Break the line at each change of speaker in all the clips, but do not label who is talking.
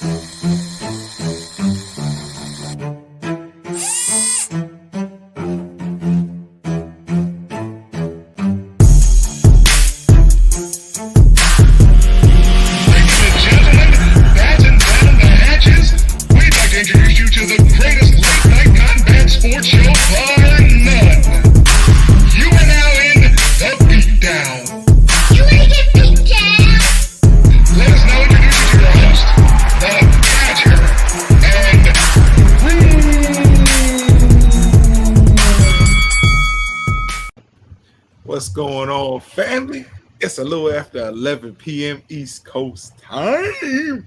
Introduce you to the greatest late night combat sports show bar none. You are now in the Beatdown.
You wanna get beat down?
Let us now introduce you to your host, the Badger, and What's going on, family? It's a little after 11 p.m. East Coast time.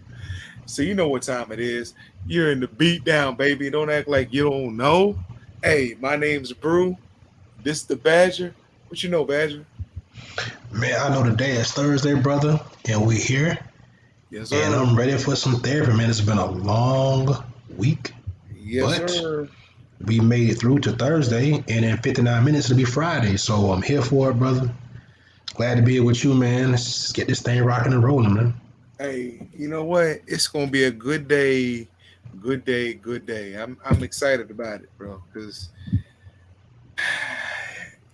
So you know what time it is. You're in the Beatdown, baby. Don't act like you don't know. Hey, my name's Brew. This is the Badger. What you know, Badger?
Man, I know today is Thursday, brother, and we here.
Yes, sir.
And I'm ready for some therapy, man. It's been a long week.
Yes,
but
sir.
We made it through to Thursday, and in 59 minutes it'll be Friday. So I'm here for it, brother. Glad to be here with you, man. Let's get this thing rocking and rolling, man.
Hey, you know what? It's gonna be a good day. Good day. I'm excited about it, bro, because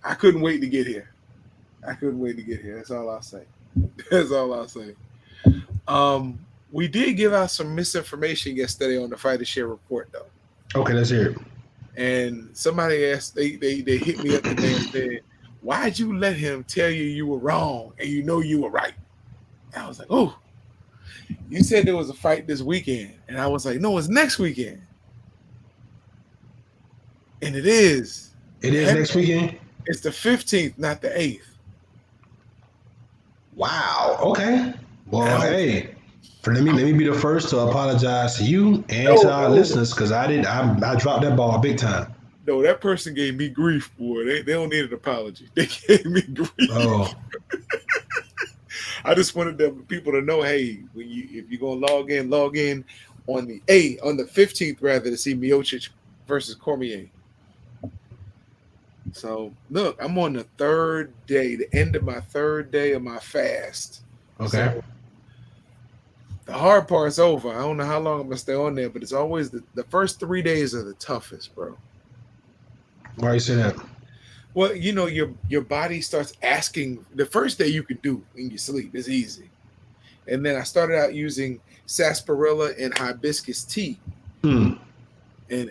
I couldn't wait to get here. That's all I'll say. We did give out some misinformation yesterday on the Fighter Share report, though.
Okay, let's hear it.
And somebody asked, they hit me up today and said, "Why'd you let him tell you were wrong and you know you were right?" And I was like, "Oh, you said there was a fight this weekend." And I was like, "No, it's next weekend." And it is.
It is next weekend?
It's the 15th, not the 8th.
Wow. Okay. Well, hey, let me be the first to apologize to you and to our listeners, because I dropped that ball big time.
No, that person gave me grief, boy. They don't need an apology. They gave me grief.
Oh.
I just wanted people to know, hey, if you're gonna log in on the 15th rather, to see Miocic versus Cormier. So look, I'm on the third day, the end of my third day of my fast.
Okay.
So the hard part's over. I don't know how long I'm gonna stay on there, but it's always the first 3 days are the toughest, bro.
Why you say that?
Well, you know, your body starts asking. The first day you can do in your sleep is easy. And then I started out using sarsaparilla and hibiscus tea. And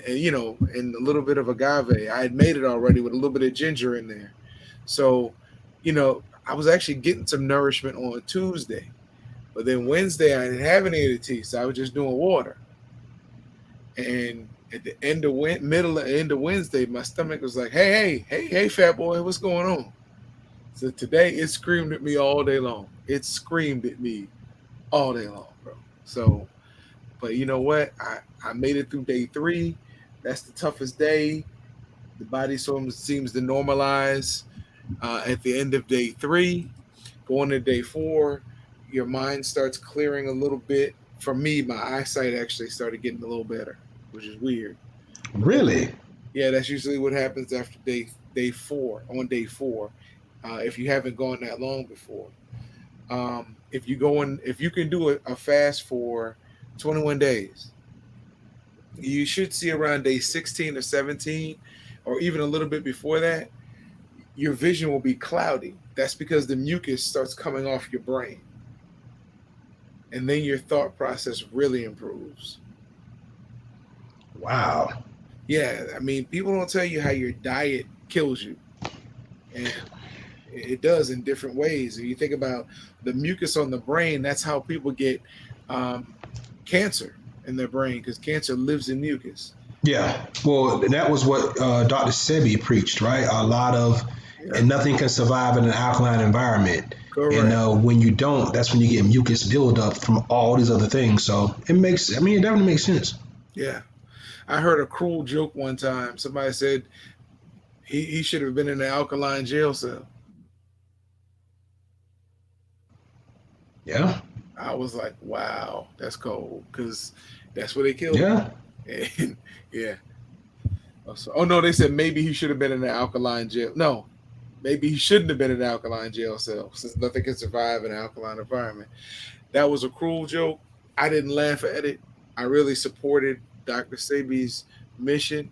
you know, and a little bit of agave. I had made it already with a little bit of ginger in there. So, you know, I was actually getting some nourishment on Tuesday. But then Wednesday I didn't have any of the tea, so I was just doing water. And at the end of Wednesday, my stomach was like, hey, fat boy, what's going on? So today it screamed at me all day long. Bro. So, but you know what? I made it through day 3. That's the toughest day. The body seems to normalize at the end of day 3. Going to day 4, your mind starts clearing a little bit. For me, my eyesight actually started getting a little better, which is weird.
Really?
Yeah, that's usually what happens after day 4. On day 4, if you haven't gone that long before, if you can do a fast for 21 days, you should see around day 16 or 17, or even a little bit before that, your vision will be cloudy. That's because the mucus starts coming off your brain, and then your thought process really improves.
Wow.
Yeah, I mean, people don't tell you how your diet kills you, and it does in different ways. If you think about the mucus on the brain, that's how people get cancer in their brain, because cancer lives in mucus.
Yeah. Well, that was what Dr. Sebi preached, right? A lot of, and nothing can survive in an alkaline environment.
Correct.
And when you don't, that's when you get mucus buildup from all these other things. So it definitely makes sense.
Yeah. I heard a cruel joke one time. Somebody said he should have been in an alkaline jail cell.
Yeah.
I was like, wow, that's cold, because that's where they killed
him.
And, yeah. Oh, no, they said maybe he should have been in an alkaline jail. No, maybe he shouldn't have been in an alkaline jail cell, since nothing can survive in an alkaline environment. That was a cruel joke. I didn't laugh at it. I really supported Dr. Sebi's mission.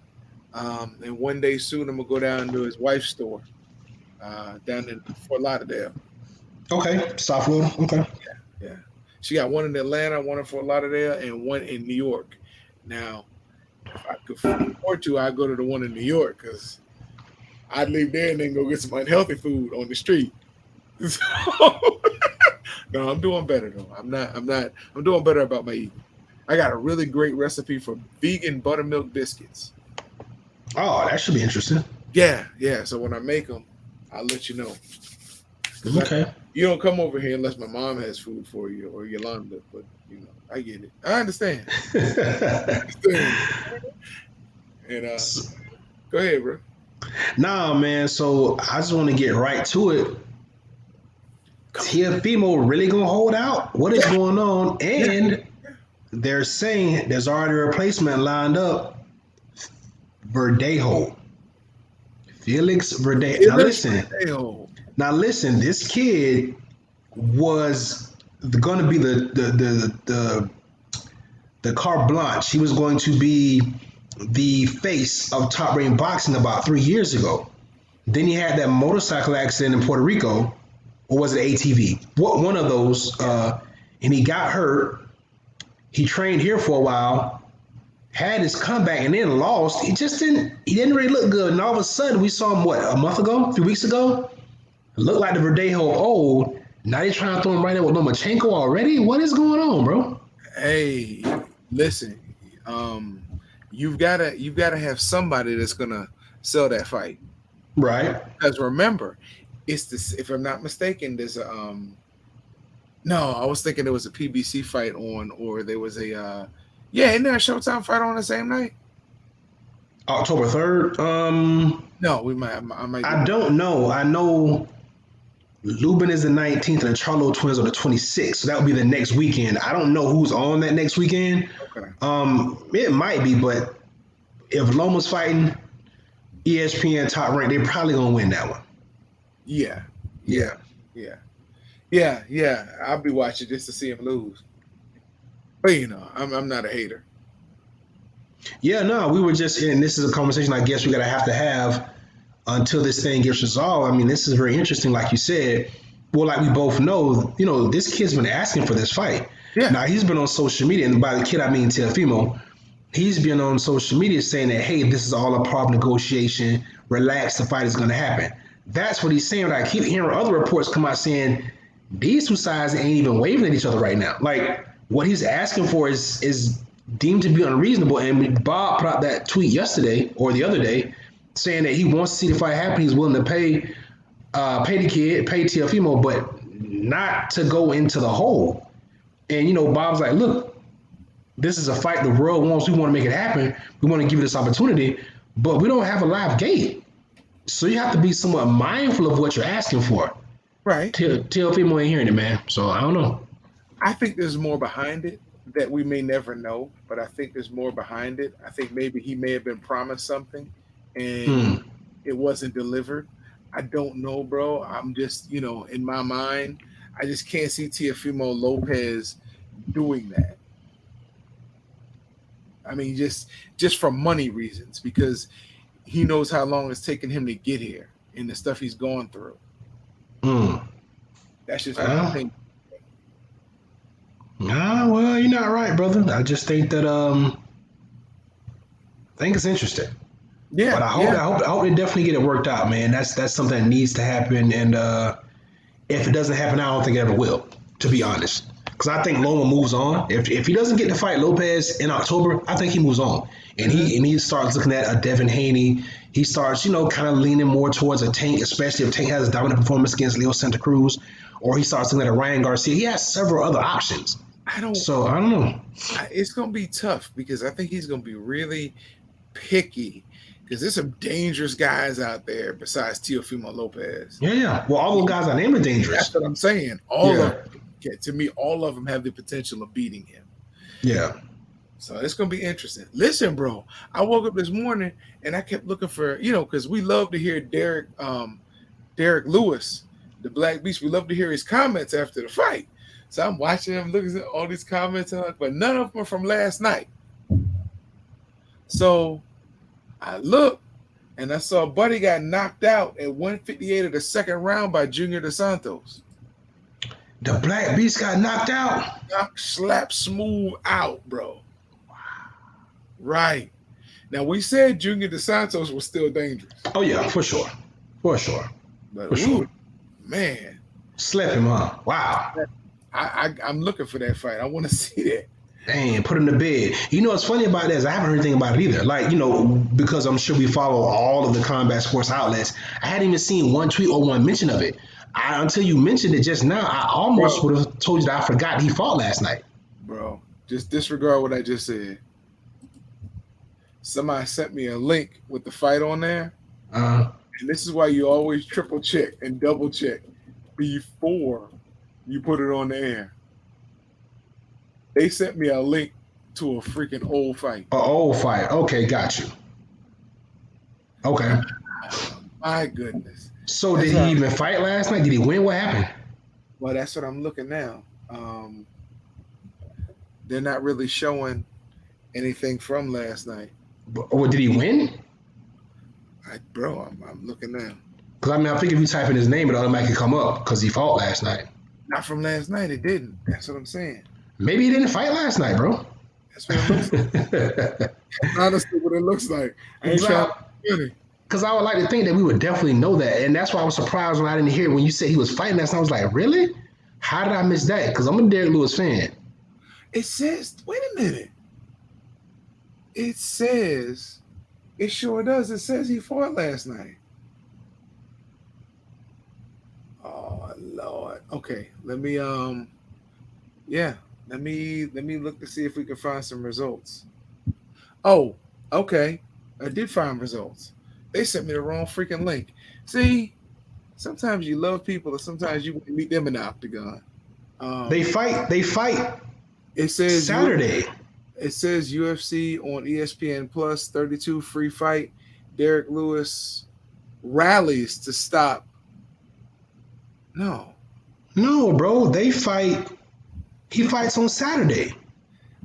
And one day soon, I'm gonna go down to his wife's store down in Fort Lauderdale.
Okay, South Florida. Okay.
Yeah, she got one in Atlanta, one in Fort Lauderdale, and one in New York. Now, if I could afford to, I'd go to the one in New York because I'd leave there and then go get some unhealthy food on the street. So, no, I'm doing better though. I'm not. I'm doing better about my eating. I got a really great recipe for vegan buttermilk biscuits.
Oh, that should be interesting.
Yeah, yeah. So when I make them, I'll let you know.
Okay.
You don't come over here unless my mom has food for you or Yolanda. But you know, I get it. I understand. And go ahead, bro.
Nah, man. So I just want to get right to it. Tiafimo really gonna hold out? What is going on? And they're saying there's already a replacement lined up. Verdejo. Felix Verdejo. Now listen. This kid was going to be the carte blanche. He was going to be the face of Top Rank Boxing about 3 years ago. Then he had that motorcycle accident in Puerto Rico, or was it ATV? One of those, and he got hurt. He trained here for a while, had his comeback, and then lost. He didn't really look good. And all of a sudden, we saw him, a month ago, 3 weeks ago? It looked like the Verdejo old. Now they're trying to throw him right there with Lomachenko already? What is going on, bro?
Hey, listen. You've gotta have somebody that's gonna sell that fight.
Right.
Because remember, it's this. If I'm not mistaken, there's a no, I was thinking there was a PBC fight on, or there was a isn't there a Showtime fight on the same night?
October 3rd.
No, we might. I might.
I don't know. I know Lubin is the 19th and the Charlo twins are the 26th. So that would be the next weekend. I don't know who's on that next weekend.
Okay.
It might be, but if Loma's fighting ESPN Top Rank, they're probably gonna win that one.
Yeah. I'll be watching just to see him lose. But you know, I'm not a hater.
Yeah, no, we were just in. This is a conversation I guess we gotta have to have until this thing gets resolved. I mean, this is very interesting, like you said. Well, like we both know, this kid's been asking for this fight.
Yeah.
Now he's been on social media, and by the kid I mean Teofimo. He's been on social media saying that, hey, this is all a part of negotiation. Relax, the fight is going to happen. That's what he's saying. But I keep hearing other reports come out saying these two sides ain't even waving at each other right now. Like what he's asking for is deemed to be unreasonable. And Bob put out that tweet yesterday or the other day saying that he wants to see the fight happen. He's willing to pay the kid, pay Teofimo, but not to go into the hole. And Bob's like, look, this is a fight the world wants. We want to make it happen. We want to give you this opportunity, but we don't have a live gate. So you have to be somewhat mindful of what you're asking for.
Right.
Teofimo ain't hearing it, man. So I don't know.
I think there's more behind it that we may never know, but I think there's more behind it. I think maybe he may have been promised something and it wasn't delivered. I don't know, bro. I'm just, in my mind, I just can't see Teofimo Lopez doing that. I mean, just for money reasons, because he knows how long it's taken him to get here and the stuff he's gone through. That's just what I think.
Nah, well, you're not right, brother. I just think that I think it's interesting.
Yeah,
but I hope they definitely get it worked out, man. That's something that needs to happen, and if it doesn't happen, I don't think it ever will. To be honest. Because I think Loma moves on. If he doesn't get to fight Lopez in October, I think he moves on. And he starts looking at a Devin Haney. He starts, kind of leaning more towards a Tank, especially if Tank has a dominant performance against Leo Santa Cruz. Or he starts looking at a Ryan Garcia. He has several other options. I don't know.
It's going to be tough because I think he's going to be really picky because there's some dangerous guys out there besides Teofimo Lopez.
Yeah. Well, all those guys I named are dangerous.
That's what I'm saying. All of them. To me, all of them have the potential of beating him.
Yeah.
So it's going to be interesting. Listen, bro, I woke up this morning and I kept looking for, because we love to hear Derek Lewis, the Black Beast. We love to hear his comments after the fight. So I'm watching them, looking at all these comments, but none of them are from last night. So I looked and I saw Buddy got knocked out at 158 of the second round by Junior Dos Santos.
The Black Beast got knocked out.
Slap smooth out, bro. Right. Now we said Junior Dos Santos was still dangerous.
Oh yeah, for sure. For sure.
But
For sure.
man.
Slap him, huh? Wow.
I'm looking for that fight. I want to see that.
Dang, put him to bed. You know what's funny about that is I haven't heard anything about it either. Like, you know, because I'm sure we follow all of the combat sports outlets. I hadn't even seen one tweet or one mention of it. Until you mentioned it just now, I almost would have told you that I forgot he fought last night.
Bro, just disregard what I just said. Somebody sent me a link with the fight on there. And this is why you always triple check and double check before you put it on the air. They sent me a link to a freaking old fight.
An old fight. Okay, got you. Okay.
My goodness.
So did he even fight last night? Did he win? What happened?
Well, that's what I'm looking now. They're not really showing anything from last night.
Or did he win?
I'm looking now.
Because, I mean, I think if you type in his name, it automatically come up because he fought last night.
Not from last night. It didn't. That's what I'm saying.
Maybe he didn't fight last night, bro.
That's what it looks like. That's honestly what it looks like. I ain't trying to
because I would like to think that we would definitely know that. And that's why I was surprised when I didn't hear when you said he was fighting last night. I was like, really? How did I miss that? Because I'm a Derek Lewis fan.
It says, wait a minute. It says, it sure does. It says he fought last night. Oh, Lord. Okay. Let me look to see if we can find some results. Oh, okay. I did find results. They sent me the wrong freaking link. See, sometimes you love people, or sometimes you meet them in the octagon.
They fight.
It says
Saturday.
It says UFC on ESPN Plus 32 free fight. Derek Lewis rallies to stop. No,
bro. They fight. He fights on Saturday,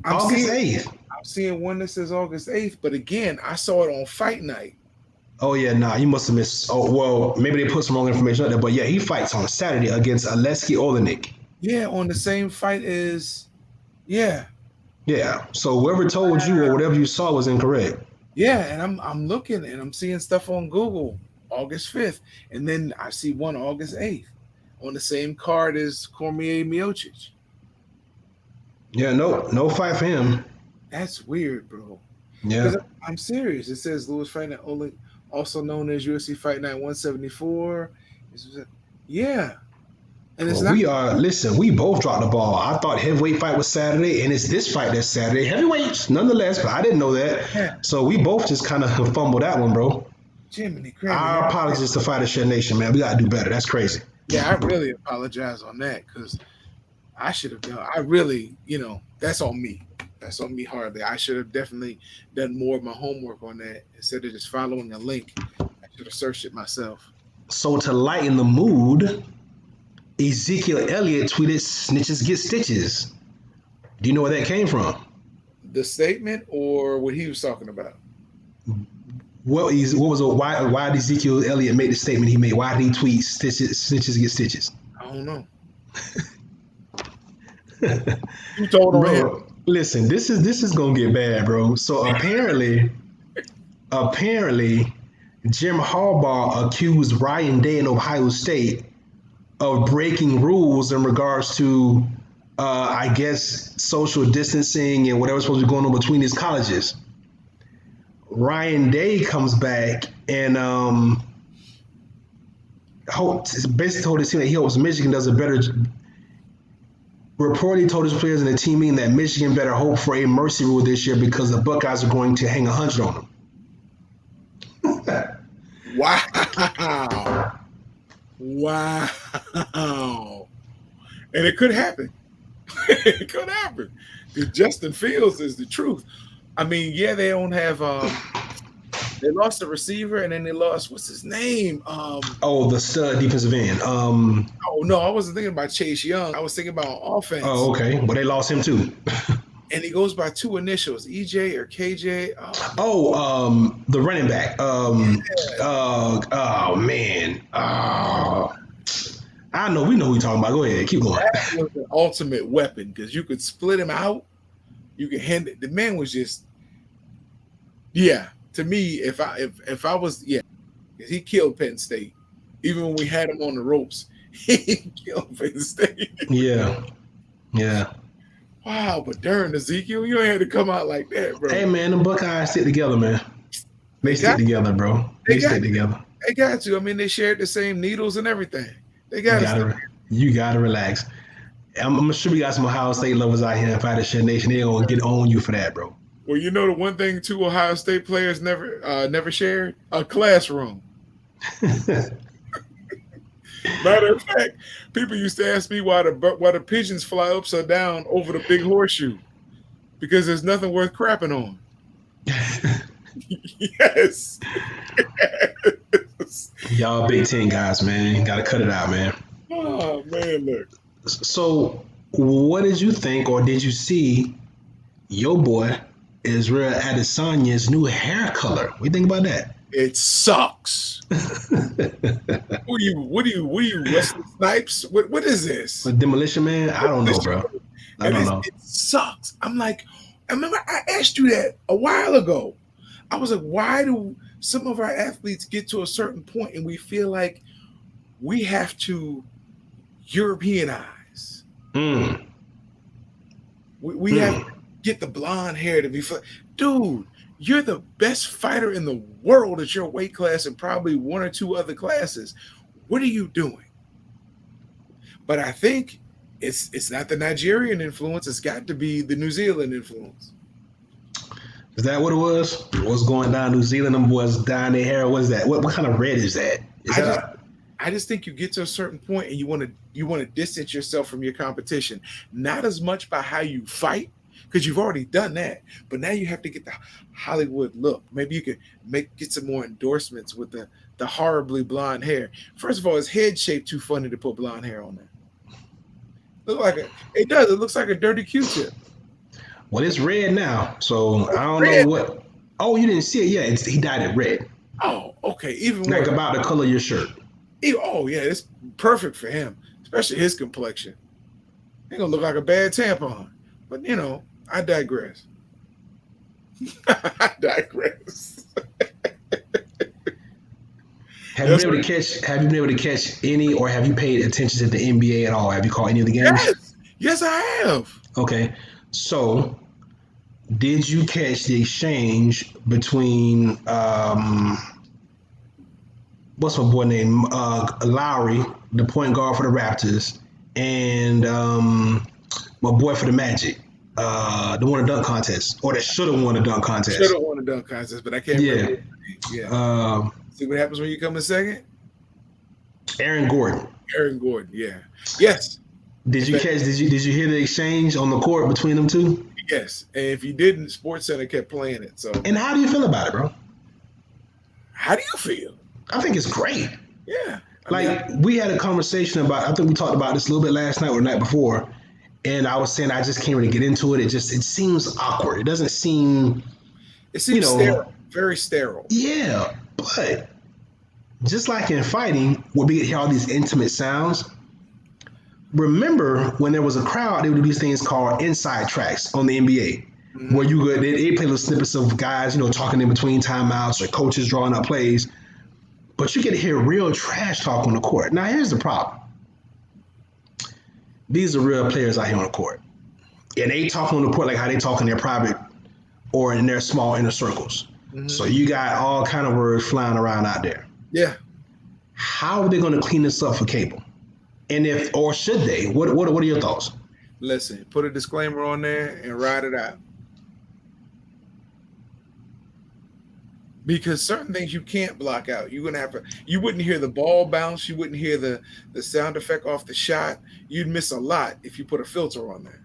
August 8th.
I'm seeing one that says August 8th, but again, I saw it on Fight Night.
Oh, yeah, nah, you must have missed. Oh, well, maybe they put some wrong information out there, but yeah, he fights on Saturday against Aleksei Olenek.
Yeah, on the same fight as, yeah.
Yeah, so whoever told you or whatever you saw was incorrect.
Yeah, and I'm looking and I'm seeing stuff on Google, August 5th, and then I see one August 8th on the same card as Cormier Miocic.
Yeah, no fight for him.
That's weird, bro.
Yeah.
I'm serious. It says Lewis fighting Olenek, also known as UFC Fight Night 174. Yeah. And it's
we both dropped the ball. I thought heavyweight fight was Saturday, and it's this fight that's Saturday. Heavyweight, nonetheless, but I didn't know that. Yeah. So we both just kind of fumbled that one, bro.
Jiminy
Christ. Our apologies to Fighter Shed Nation, man. We got to do better. That's crazy.
Yeah, I really apologize on that because I should have done. I really, that's on me. That's on me hardly. I should have definitely done more of my homework on that instead of just following a link. I should have searched it myself.
So to lighten the mood, Ezekiel Elliott tweeted, "Snitches get stitches." Do you know where that came from?
The statement or what he was talking about?
Why did Ezekiel Elliott make the statement he made? Why did he tweet snitches get stitches?
I don't know. You told him.
Listen, this is gonna get bad, bro. So apparently, Jim Harbaugh accused Ryan Day in Ohio State of breaking rules in regards to, I guess, social distancing and whatever's supposed to be going on between these colleges. Ryan Day comes back and basically told his team that he hopes Michigan does a better. Reportedly told his players in the team meeting that Michigan better hope for a mercy rule this year because the Buckeyes are going to hang 100 on them.
Wow. And it could happen. It could happen. Because Justin Fields is the truth. I mean, yeah, they don't have They lost the receiver, and then they lost what's his name?
Oh, the stud defensive end.
Oh no, I wasn't thinking about Chase Young. I was thinking about offense.
Oh, okay. Well, they lost him too.
And he goes by two initials, EJ or KJ.
The running back. Oh man. I know. We know who you're talking about. Go ahead. Keep going.
That was the ultimate weapon because you could split him out. You could hand it. The man was just, yeah. To me, if I was, yeah, because he killed Penn State. Even when we had him on the ropes, he killed Penn State.
Yeah. Yeah.
Wow, but darn, Ezekiel, you ain't had to come out like that, bro.
Hey man, the Buckeyes stick together, man. They stick together, bro. They stick together.
They got you. I mean, they shared the same needles and everything. They got
you gotta relax. I'm sure we got some Ohio State lovers out here in Fighter Shit Nation. They're gonna get on you for that, bro.
Well, you know the one thing two Ohio State players never shared? A classroom. Matter of fact, people used to ask me why the pigeons fly upside down over the big horseshoe, because there's nothing worth crapping on. Yes.
Y'all Big Ten guys, man. You gotta cut it out, man.
Oh man, look.
So, what did you think, or did you see your boy Israel Adesanya's new hair color? What do you think about that?
It sucks. What are you, Wesley Snipes? What is this?
A Demolition Man? I don't know, bro. I don't know.
It sucks. I'm like, I remember I asked you that a while ago. I was like, why do some of our athletes get to a certain point and we feel like we have to Europeanize? We have to get the blonde hair to be dude. You're the best fighter in the world at your weight class and probably one or two other classes. What are you doing? But I think it's not the Nigerian influence. It's got to be the New Zealand influence.
Is that what it was? What's going down New Zealand? Them boys dyeing their hair. What is that? What kind of red is that?
I just think you get to a certain point and you want to distance yourself from your competition. Not as much by how you fight, because you've already done that. But now you have to get the Hollywood look. Maybe you could get some more endorsements with the horribly blonde hair. First of all, his head shape too funny to put blonde hair on there. It looks like a dirty Q-tip.
Well, it's red now, so I don't know what. Oh, you didn't see it? Yeah, he dyed it red.
Oh, okay. Even
like about the color of your shirt.
Oh yeah, it's perfect for him, especially his complexion. Ain't gonna look like a bad tampon. But I digress.
Have you been able to catch any, or have you paid attention to the NBA at all? Have you caught any of the games?
Yes, I have.
Okay, so did you catch the exchange between what's my boy name? Lowry, the point guard for the Raptors, and my boy for the Magic, the won a dunk contest, or that should have won a dunk contest.
Should have won a dunk contest, but I can't remember. Yeah. See what happens when you come in second?
Aaron Gordon,
yeah. Yes.
Did you hear the exchange on the court between them two?
Yes. And if you didn't, SportsCenter kept playing it. So.
And how do you feel about it, bro?
How do you feel?
I think it's great.
Yeah.
We had a conversation about, I think we talked about this a little bit last night or the night before, and I was saying I just can't really get into it. It seems awkward. It doesn't seem.
It seems sterile, very sterile.
Yeah, but just like in fighting, where we hear all these intimate sounds. Remember when there was a crowd, they would do these things called inside tracks on the NBA, where they play little snippets of guys, talking in between timeouts or coaches drawing up plays. But you get to hear real trash talk on the court. Now, here's the problem. These are real players out here on the court. And they talk on the court like how they talk in their private or in their small inner circles. Mm-hmm. So you got all kind of words flying around out there.
Yeah.
How are they going to clean this up for cable? And or should they? What are your thoughts?
Listen, put a disclaimer on there and ride it out. Because certain things you can't block out. You're gonna have to. You wouldn't hear the ball bounce. You wouldn't hear the sound effect off the shot. You'd miss a lot if you put a filter on there.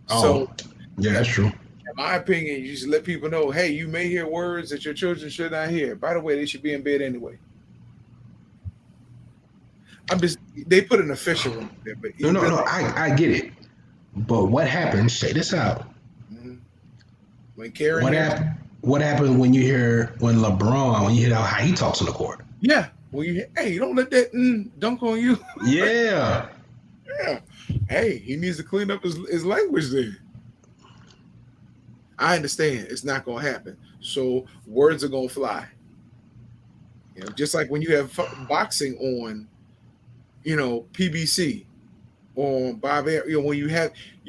Oh, so, yeah, that's true.
Am my opinion, you should let people know, hey, you may hear words that your children should not hear. By the way, they should be in bed anyway. They put an official one there, but
No,
you
no,
really,
no. I get it. But what happens? Check this out.
Mhm. When Karen
What
hears,
happened? What happened when you hear when you hear how he talks on the court?
yeah, well, hey, don't let that dunk on you.
Yeah.
Yeah, hey, he needs to clean up his language then. I understand it's not gonna happen, so words are gonna fly. Just like when you have boxing on, PBC or Bob Air, when you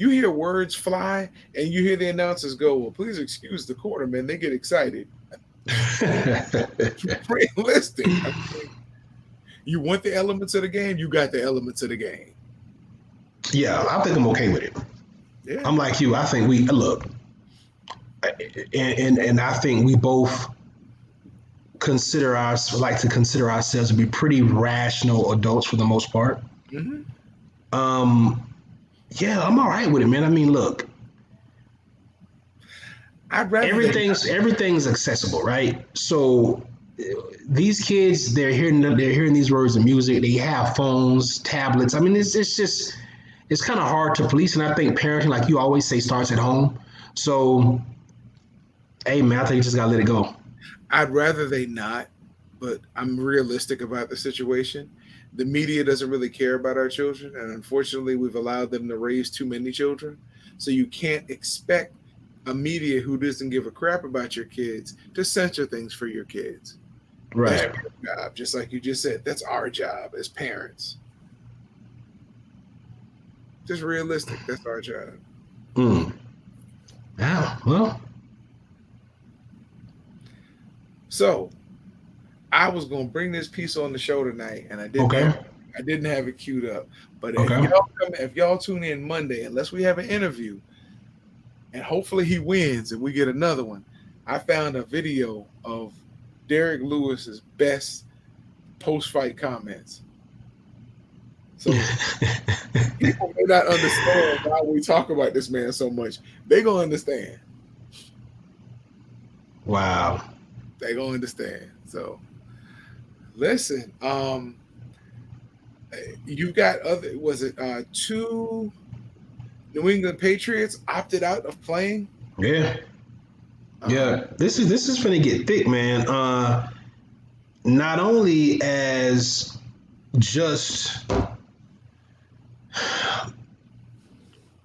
hear words fly and you hear the announcers go, well, please excuse the quarterman, they get excited. Realistic. I mean, you want the elements of the game, you got the elements of the game.
Yeah, I think I'm okay with it.
Yeah.
I'm like you. I think we look, and I think we both like to consider ourselves to be pretty rational adults for the most part.
Mm-hmm.
Yeah, I'm all right with it, man. I mean, look,
I'd rather
everything's accessible, right? So these kids, they're hearing these words of music. They have phones, tablets. I mean, it's kind of hard to police, and I think parenting, like you always say, starts at home. So, hey, man, I think you just gotta let it go.
I'd rather they not, but I'm realistic about the situation. The media doesn't really care about our children, and unfortunately, we've allowed them to raise too many children. So you can't expect a media who doesn't give a crap about your kids to censor things for your kids.
Right.
That's our job, just like you just said. That's our job as parents. Just realistic. That's our job.
Yeah. Well.
So I was gonna bring this piece on the show tonight, and I didn't.
Okay.
I didn't have it queued up. But
Okay.
if y'all tune in Monday, unless we have an interview, and hopefully he wins and we get another one, I found a video of Derek Lewis's best post-fight comments. So people may not understand why we talk about this man so much. They gonna understand.
Wow.
They gonna understand. So listen, you got two New England Patriots opted out of playing?
Yeah. Yeah. This is finna get thick, man. Not only as just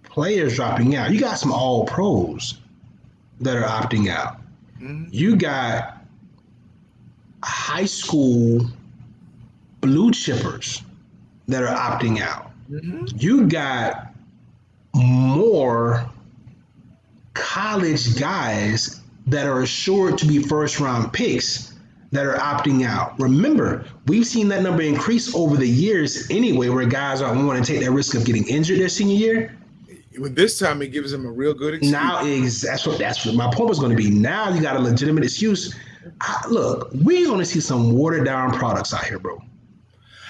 players dropping out, you got some all pros that are opting out.
Mm-hmm.
You got high school blue chippers that are opting out.
Mm-hmm.
You got more college guys that are assured to be first round picks that are opting out. Remember, we've seen that number increase over the years anyway, where guys aren't wanting to take that risk of getting injured their senior year.
But this time it gives them a real good excuse.
Now that's what my point was going to be. Now you got a legitimate excuse. Look, we're going to see some watered down products out here, bro.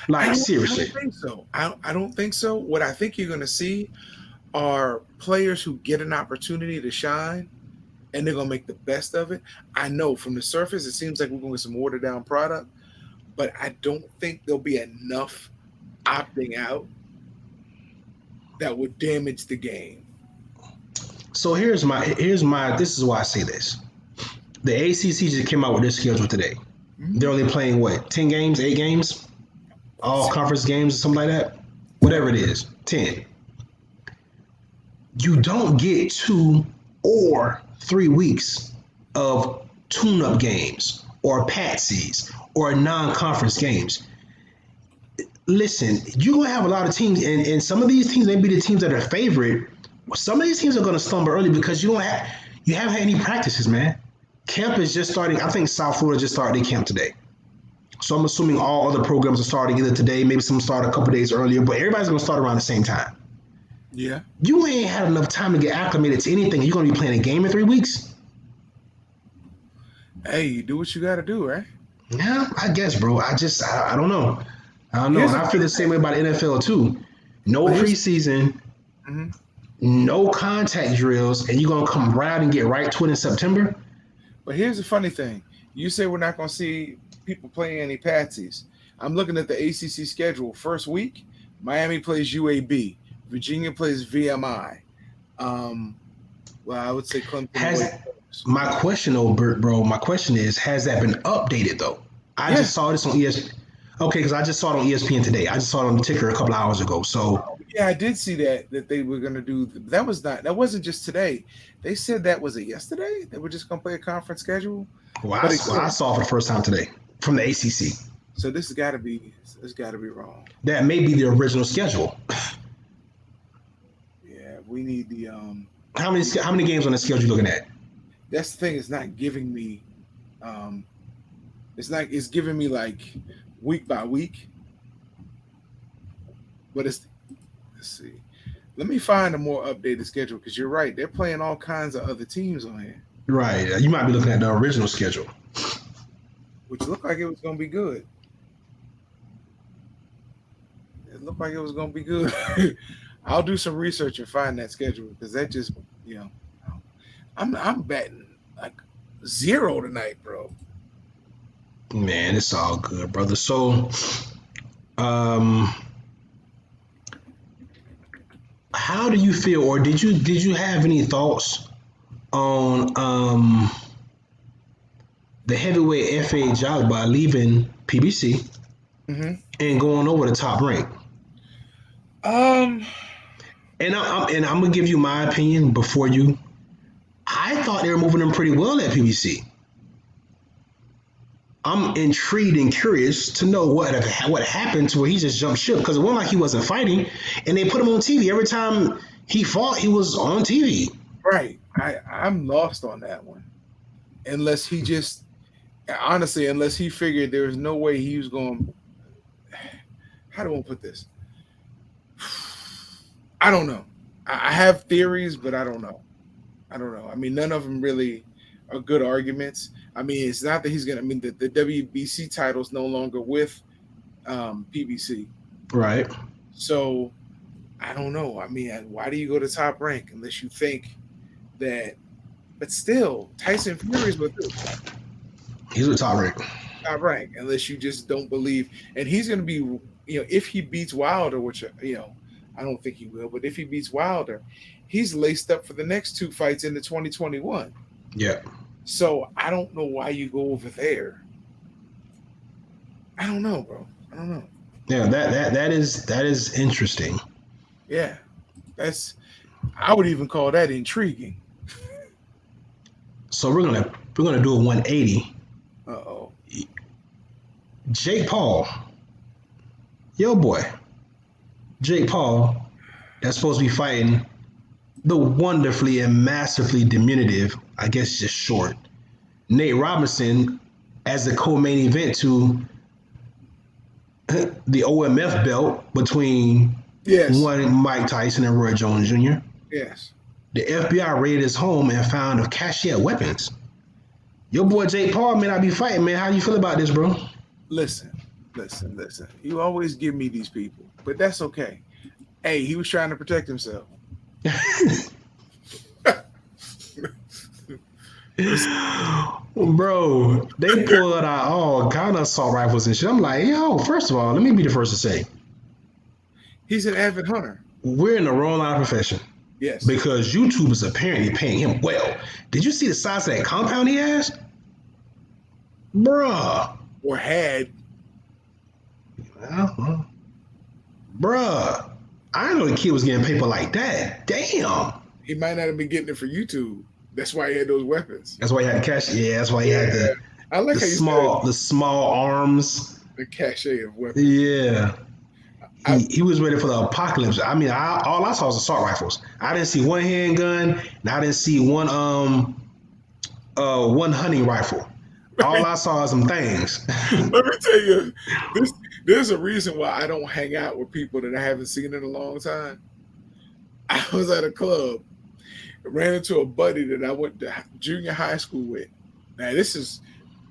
Like seriously.
I don't think so. I don't think so. What I think you're going to see are players who get an opportunity to shine, and they're going to make the best of it. I know from the surface it seems like we're going to get some watered down product, but I don't think there'll be enough opting out that would damage the game.
So here's my this is why I say this. The ACC just came out with their schedule today. Mm-hmm. They're only playing what, 10 games, 8 games? All conference games or something like that? Whatever it is, 10. You don't get 2 or 3 weeks of tune-up games or patsies or non-conference games. Listen, you're going to have a lot of teams, and some of these teams may be the teams that are favorite. Some of these teams are going to stumble early because you haven't had any practices, man. Camp is just starting. I think South Florida just started their camp today. So I'm assuming all other programs are starting either today, maybe some start a couple days earlier, but everybody's going to start around the same time.
Yeah.
You ain't had enough time to get acclimated to anything. You're going to be playing a game in 3 weeks?
Hey, you do what you got to do, right?
Yeah, I guess, bro. I don't know. I don't know. And I feel the same way about the NFL, too. No preseason.
Mm-hmm.
no contact drills, and you're gonna come around and get right to it in September.
But here's the funny thing: you say we're not going to see people playing any patsies. I'm looking at the ACC schedule. First week, Miami plays UAB, Virginia plays VMI. Well, I would say Clemson.
Has my question, though, Bert, bro? My question is, has that been updated though? I just saw this on ESPN. Okay, because I just saw it on ESPN today. I just saw it on the ticker a couple of hours ago. So
yeah, I did see that they were going to do that. That wasn't just today. They said that was it yesterday. They were just going to play a conference schedule.
well, I saw it for the first time today from the ACC.
So this has got to be wrong.
That may be the original schedule.
Yeah, we need the
How many games on the schedule you looking at?
That's the thing. It's not giving me. It's giving me like week by week. But let's see. Let me find a more updated schedule because you're right. They're playing all kinds of other teams on here.
Right. You might be looking at the original schedule,
which looked like it was going to be good. It looked like it was going to be good. I'll do some research and find that schedule because that just, I'm betting like 0 tonight, bro.
Man, it's all good, brother. So, how do you feel, or did you have any thoughts on the heavyweight FA job by leaving PBC and going over to Top Rank? And I'm gonna give you my opinion before you. I thought they were moving them pretty well at PBC. I'm intrigued and curious to know what happened to where he just jumped ship, because it wasn't like he wasn't fighting, and they put him on TV. Every time he fought, he was on TV.
Right. I'm lost on that one. Unless he figured there was no way he was going. How do I put this? I don't know. I have theories, but I don't know. I mean, none of them really are good arguments. I mean, it's not that he's going to, the WBC title's no longer with PBC.
Right.
So, I don't know. I mean, why do you go to Top Rank unless you think that, but still, Tyson Fury's with who?
He's with Top Rank.
Top Rank, unless you just don't believe. And he's going to be, if he beats Wilder, which, I don't think he will, but if he beats Wilder, he's laced up for the next 2 fights into 2021.
Yeah.
So I don't know why you go over there. I don't know, bro. I don't know.
Yeah, that is interesting.
Yeah. I would even call that intriguing.
So we're gonna do a 180.
Uh-oh.
Jake Paul. Yo boy. Jake Paul, that's supposed to be fighting the wonderfully and masterfully diminutive, I guess just short, Nate Robinson as the co-main event to the OMF belt between one Mike Tyson and Roy Jones Jr.
Yes.
The FBI raided his home and found a cache of weapons. Your boy Jake Paul may not be fighting, man. How you feel about this, bro?
Listen. You always give me these people, but that's okay. Hey, he was trying to protect himself.
Bro, they pulled out all kind of assault rifles and shit. I'm like, yo, first of all, let me be the first to say,
he's an avid hunter.
We're in the wrong line of profession.
Yes.
Because YouTube is apparently paying him well. Did you see the size of that compound he has? Bruh.
Or had.
Bruh. I didn't know the kid was getting paper like that. Damn.
He might not have been getting it for YouTube. That's why he had those weapons.
That's why he had the cache. Yeah, that's why he had the small arms.
The cachet of weapons.
Yeah. He was ready for the apocalypse. I mean, all I saw was assault rifles. I didn't see one handgun, and I didn't see one hunting rifle. All I saw was some things.
Let me tell you, there's a reason why I don't hang out with people that I haven't seen in a long time. I was at a club, ran into a buddy that I went to junior high school with. Now, this is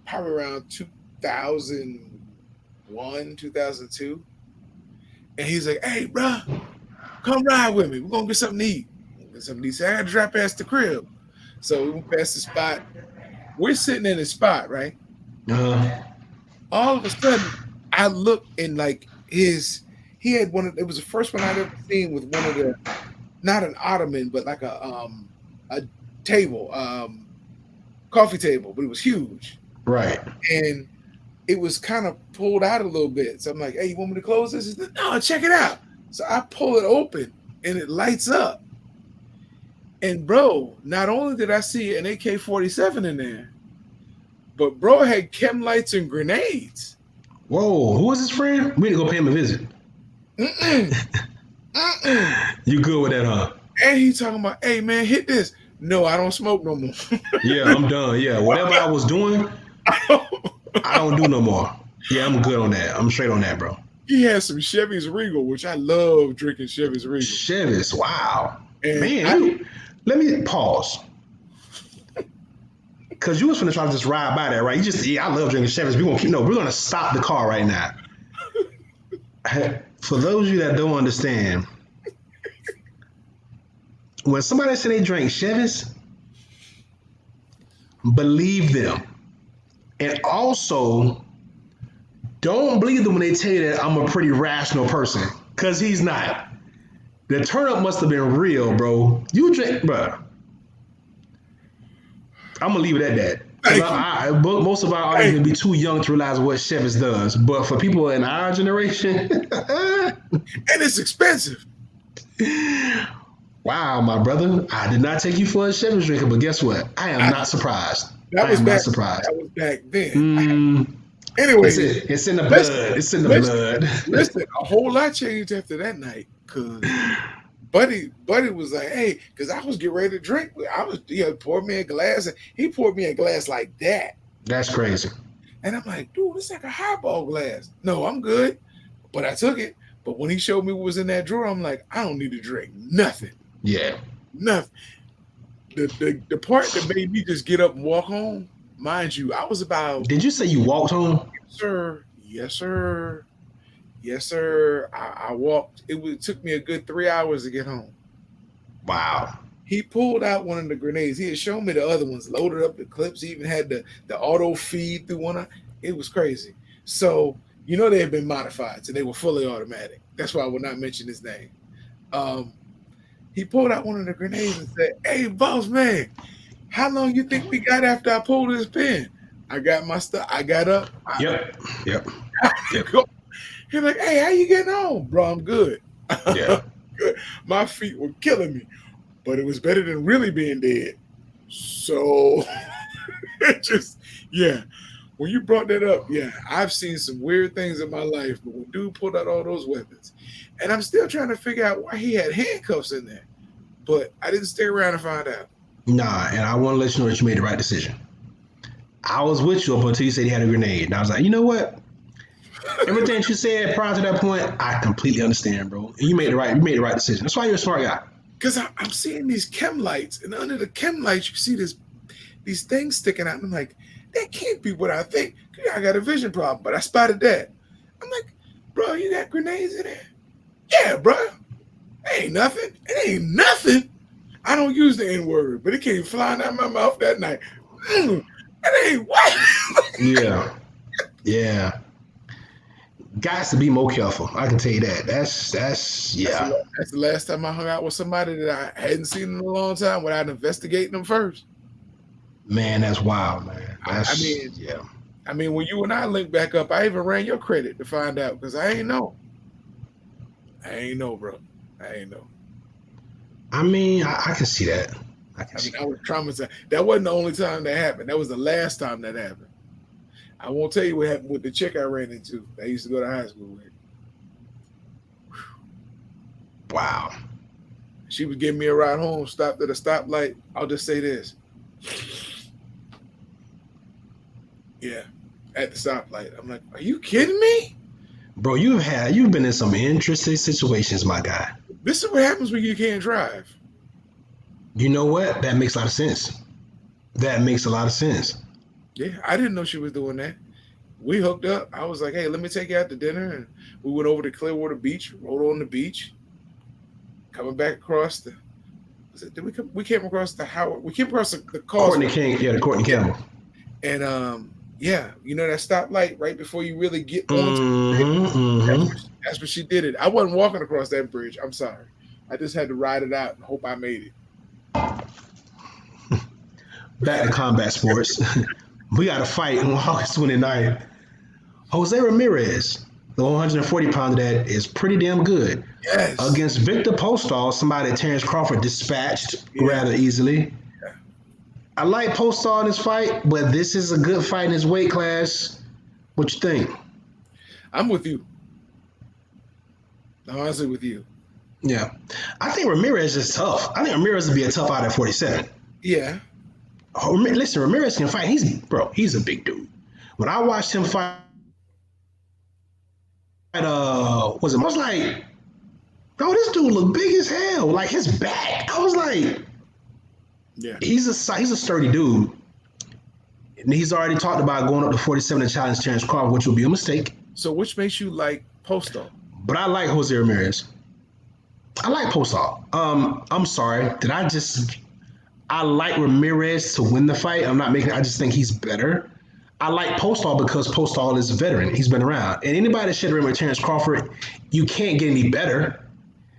probably around 2001, 2002. And he's like, hey, bro, come ride with me. We're going to get something to eat. And somebody said, I got to drive past the crib. So we went past the spot. We're sitting in the spot, right?
Uh,
All of a sudden, I look and like he had one of, it was the first one I'd ever seen with one of the, not an ottoman, but like a table, coffee table, but it was huge.
right.
And it was kind of pulled out a little bit. So I'm like, hey, you want me to close this? He said, no, check it out. So I pull it open and it lights up. And bro, not only did I see an AK-47 in there, but bro had chem lights and grenades.
Whoa, who was his friend? We need to go pay him a visit. You good with that, huh?
And he talking about, hey man, hit this. No, I don't smoke no more.
Yeah, I'm done. Yeah, whatever I was doing, I don't do no more. Yeah, I'm good on that. I'm straight on that, bro.
He had some Chevy's Regal, which I love drinking Chevy's Regal.
Chevy's, wow.
And
Man, let me pause. Cause you was finna try to just ride by that, right? You just, yeah, I love drinking Chevy's. We're gonna stop the car right now. For those of you that don't understand, when somebody say they drink Chevy's, believe them. And also, don't believe them when they tell you that I'm a pretty rational person, because he's not. The turn up must have been real, bro. You drink, bro. I'm going to leave it at that. Most of our audience will be too young to realize what Chevy's does. But for people in our generation.
And it's expensive.
Wow, my brother. I did not take you for a Chevy's drinker, but guess what? I am not surprised.
That was back then. Anyway,
it's in the blood. It's in the blood.
Listen, a whole lot changed after that night because Buddy was like, hey, because I was getting ready to drink. Poured me a glass, and he poured me a glass like that.
That's crazy.
And I'm like, dude, it's like a highball glass. No, I'm good. But I took it. But when he showed me what was in that drawer, I'm like, I don't need to drink nothing.
Yeah.
Nothing. The part that made me just get up and walk home, mind you, I was about.
Did you say you walked home?
Yes, sir. Yes, sir. Yes, sir. I walked. It took me a good 3 hours to get home.
Wow.
He pulled out one of the grenades. He had shown me the other ones, loaded up the clips. He even had the auto feed through one. It was crazy. So, they had been modified, so they were fully automatic. That's why I will not mention his name. He pulled out one of the grenades and said, hey, boss man, how long you think we got after I pulled this pin? I got my stuff. I got up.
Yep.
He's like, hey, how you getting on? Bro, I'm good.
Yeah.
Good. My feet were killing me, but it was better than really being dead. So it just, yeah. When you brought that up, yeah, I've seen some weird things in my life, but when dude pulled out all those weapons, and I'm still trying to figure out why he had handcuffs in there, but I didn't stay around to find out.
Nah, and I want to let you know that you made the right decision. I was with you up until you said he had a grenade, and I was like, you know what? Everything you said prior to that point, I completely understand, bro. And you made the right decision. That's why you're a smart guy.
Because I'm seeing these chem lights, and under the chem lights, you see these things sticking out. And I'm like, that can't be what I think. I got a vision problem, but I spotted that. I'm like, bro, you got grenades in there? Yeah, bro. Ain't nothing. It ain't nothing. I don't use the N-word, but it came flying out of my mouth that night. That ain't what?
Yeah. Guys to be more careful. I can tell you that. That's
That's the last time I hung out with somebody that I hadn't seen in a long time without investigating them first.
Man, that's wild, man.
I mean, when you and I linked back up, I even ran your credit to find out because I ain't know. Bro. I ain't know.
I mean, I can see that.
I was traumatized. That wasn't the only time that happened. That was the last time that happened. I won't tell you what happened with the chick I ran into that I used to go to high school with.
Wow.
She was giving me a ride home, stopped at a stoplight. I'll just say this. Yeah, at the stoplight. I'm like, are you kidding me?
Bro, you've been in some interesting situations, my guy.
This is what happens when you can't drive.
You know what? That makes a lot of sense.
Yeah, I didn't know she was doing that. We hooked up. I was like, hey, let me take you out to dinner. And we went over to Clearwater Beach, rode on the beach, coming back across the We came across the Howard. We came across the
Courtney
causeway.
King, yeah, the Courtney Campbell.
And yeah, you know that stoplight right before you really get onto the bridge?
Mm-hmm, mm-hmm.
That's what she did it. I wasn't walking across that bridge. I'm sorry. I just had to ride it out and hope I made it.
Back to combat sports. We got a fight on August 29th. Jose Ramirez, the 140 pounder that is pretty damn good,
Yes.
against Victor Postol, somebody that Terrence Crawford dispatched rather easily.
Yeah.
I like Postol in this fight, but this is a good fight in his weight class. What you think?
I'm with you. I'm honestly with you.
Yeah. I think Ramirez is tough. I think Ramirez would be a tough out at 47.
Yeah.
Oh, listen, Ramirez can fight. He's a big dude. When I watched him fight, I was like, bro, this dude look big as hell. Like his back. I was like,
Yeah.
he's a sturdy dude. And he's already talked about going up to 47 to challenge Terrence Crawford, which would be a mistake.
So which makes you like Postol?
But I like Jose Ramirez. I like Postol. I'm sorry. I like Ramirez to win the fight. I just think he's better. I like Postol because Postol is a veteran. He's been around. And anybody that should have with Terrence Crawford, you can't get any better.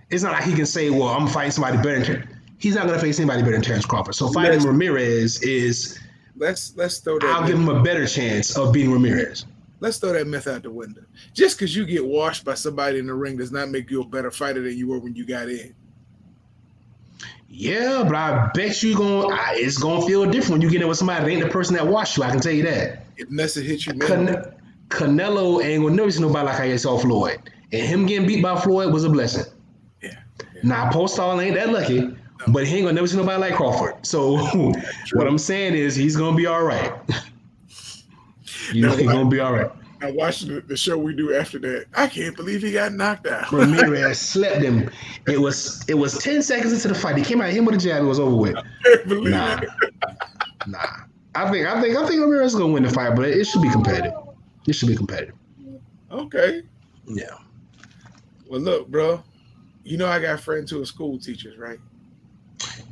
It's not like he can say, well, I'm fighting somebody better than He's not going to face anybody better than Terrence Crawford. So fighting Ramirez is,
let's throw that.
I'll give him a better chance of beating Ramirez.
Let's throw that myth out the window. Just because you get washed by somebody in the ring does not make you a better fighter than you were when you got in.
Yeah, but I bet it's gonna feel different when you get in with somebody that ain't the person that washed you. I can tell you that.
Unless it hits you,
Canelo ain't gonna never see nobody like I saw Floyd, and him getting beat by Floyd was a blessing.
Yeah.
Now Postol ain't that lucky, but he ain't gonna never see nobody like Crawford. So what I'm saying is he's gonna be all right. He's gonna be all right.
I watched the show we do after that. I can't believe he got knocked out.
Ramirez slept him. It was 10 seconds into the fight. He came out, hit him with a jab. It was over with. Nah. I think Ramirez is gonna win the fight, but it should be competitive. It should be competitive.
Okay.
Yeah.
Well, look, bro. You know I got friends who are school teachers, right?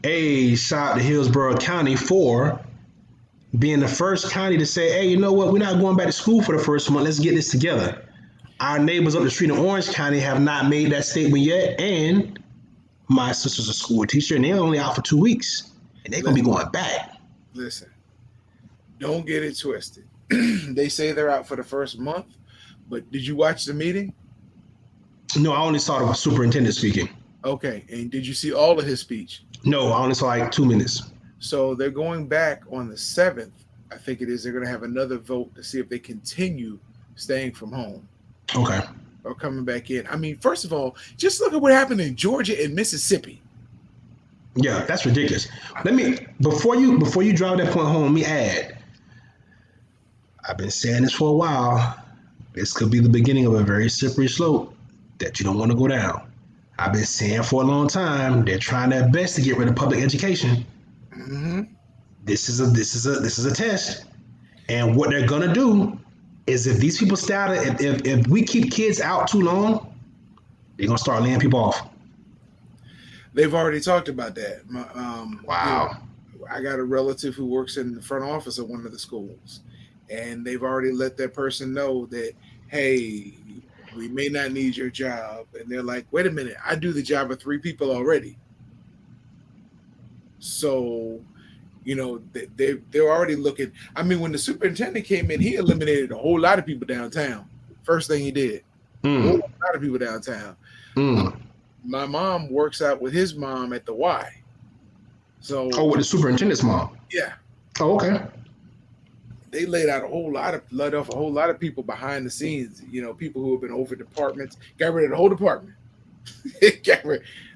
Hey, shout out to Hillsborough County for being the first county to say, hey, you know what? We're not going back to school for the first month. Let's get this together. Our neighbors up the street in Orange County have not made that statement yet. And my sister's a school teacher, and they're only out for 2 weeks. And they're going to be going back.
Listen, don't get it twisted. They say they're out for the first month, but did you watch the meeting?
No, I only saw the superintendent speaking.
Okay, and did you see all of his speech?
No, I only saw like 2 minutes.
So they're going back on the 7th, I think it is. They're going to have another vote to see if they continue staying from home.
Okay.
Or coming back in. I mean, first of all, just look at what happened in Georgia and Mississippi.
Yeah, that's ridiculous. Before you drive that point home, let me add. I've been saying this for a while. This could be the beginning of a very slippery slope that you don't want to go down. I've been saying for a long time, they're trying their best to get rid of public education.
Mm-hmm.
This is a test, and what they're gonna do is if these people if we keep kids out too long, they're gonna start laying people off.
They've already talked about that.
Wow.
I got a relative who works in the front office of one of the schools, and they've already let that person know that, hey, we may not need your job. And they're like, wait a minute, I do the job of 3 people already. So, you know, they're already looking. I mean, when the superintendent came in, he eliminated a whole lot of people downtown. First thing he did. A whole lot of people downtown. My mom works out with his mom at the Y. So,
with the superintendent's mom.
Yeah.
Oh, okay.
They laid off a whole lot of people behind the scenes. You know, people who have been over departments, got rid of the whole department.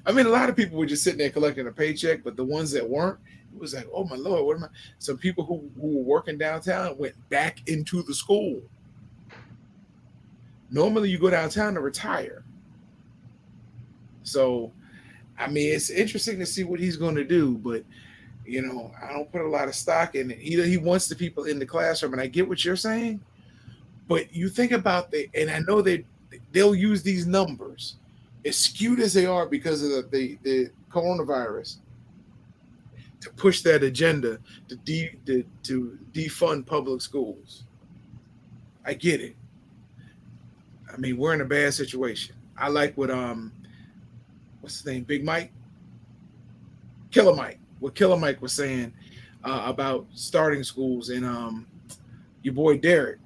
I mean, a lot of people were just sitting there collecting a paycheck, but the ones that weren't, it was like, oh my Lord, what am I? Some people who were working downtown went back into the school. Normally you go downtown to retire. So, I mean, it's interesting to see what he's going to do, but, you know, I don't put a lot of stock in it. He wants the people in the classroom, and I get what you're saying, but you think about and I know they'll use these numbers, as skewed as they are because of the coronavirus. to push that agenda to defund public schools. I get it. I mean, we're in a bad situation. I like what what's his name, Big Mike, Killer Mike. What Killer Mike was saying about starting schools, and your boy Derek.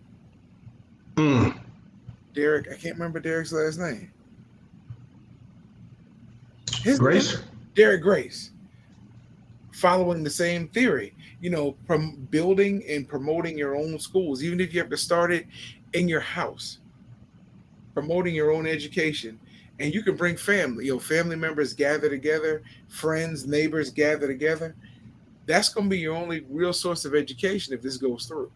Derek, I can't remember Derek's last name. His
Grace?
name, Derek Grace. Following the same theory, from building and promoting your own schools, even if you have to start it in your house, promoting your own education, and you can bring family, family members gather together, friends, neighbors gather together. That's going to be your only real source of education if this goes through.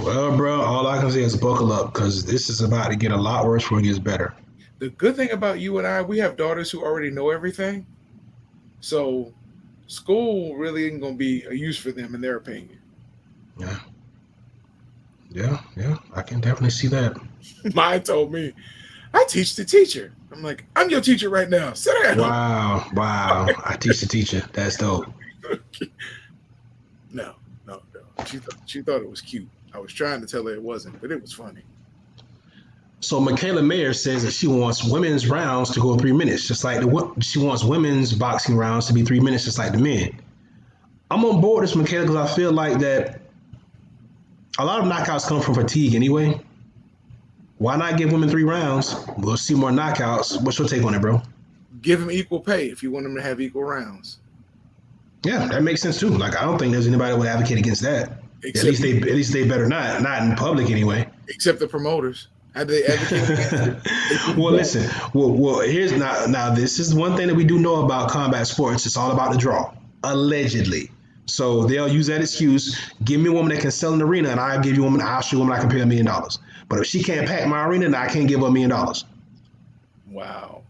Well, bro, all I can say is buckle up because this is about to get a lot worse before it gets better.
The good thing about you and I, we have daughters who already know everything. So school really isn't going to be a use for them in their opinion.
Yeah, I can definitely see that.
Mine told me, I teach the teacher. I'm like, I'm your teacher right now. Sit down.
Wow. I teach the teacher. That's dope.
No. She thought it was cute. I was trying to tell her it wasn't, but it was funny.
So Michaela Mayer says that she wants women's rounds to go 3 minutes, just like she wants women's boxing rounds to be 3 minutes, just like the men. I'm on board with this, Michaela, because I feel like that a lot of knockouts come from fatigue anyway. Why not give women 3 rounds? We'll see more knockouts. What's your take on it, bro?
Give them equal pay if you want them to have equal rounds.
Yeah, that makes sense too. Like, I don't think there's anybody that would advocate against that. At least they better not in public anyway.
Except the promoters. Have they advocated against it?
Well, listen. Well, here's now. This is one thing that we do know about combat sports. It's all about the draw, allegedly. So they'll use that excuse. Give me a woman that can sell an arena, and I'll give you a woman. I'll show a woman I can pay $1 million. But if she can't pack my arena, then I can't give her $1 million.
Wow.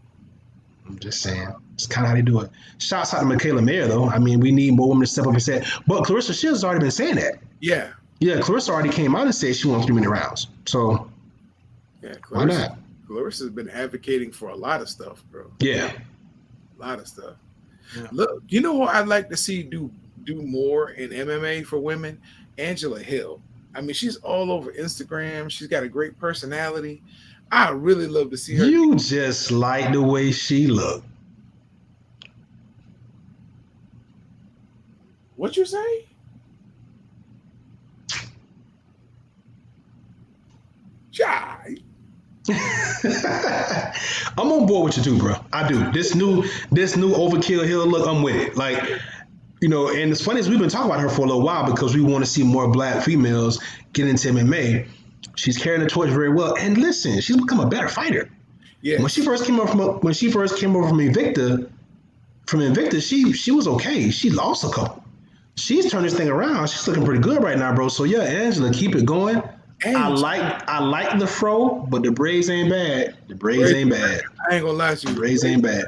I'm just saying. It's kind of how they do it. Shouts out to Michaela Mayer, though. I mean, we need more women to step up and say it. But Clarissa Shields has already been saying that.
Yeah.
Yeah, Clarissa already came out and said she wants 3-minute rounds. So
yeah,
why not?
Clarissa's been advocating for a lot of stuff, bro.
Yeah.
A lot of stuff.
Yeah.
Look, you know what I'd like to see do more in MMA for women? Angela Hill. I mean, she's all over Instagram. She's got a great personality. I really love to see her.
You just like the way she look.
What you say? Jai.
I'm on board with you too, bro. I do. This new Overkill Hill look, I'm with it. Like, and it's funny is we've been talking about her for a little while because we want to see more black females get into MMA. She's carrying the torch very well. And listen, she's become a better fighter.
Yeah.
When she first came over from Invicta, she was okay. She lost a couple. She's turned this thing around. She's looking pretty good right now, bro. So yeah, Angela, keep it going. I like the fro, but the braids ain't bad. The braids ain't bad.
I ain't gonna lie to you.
The braids ain't bad.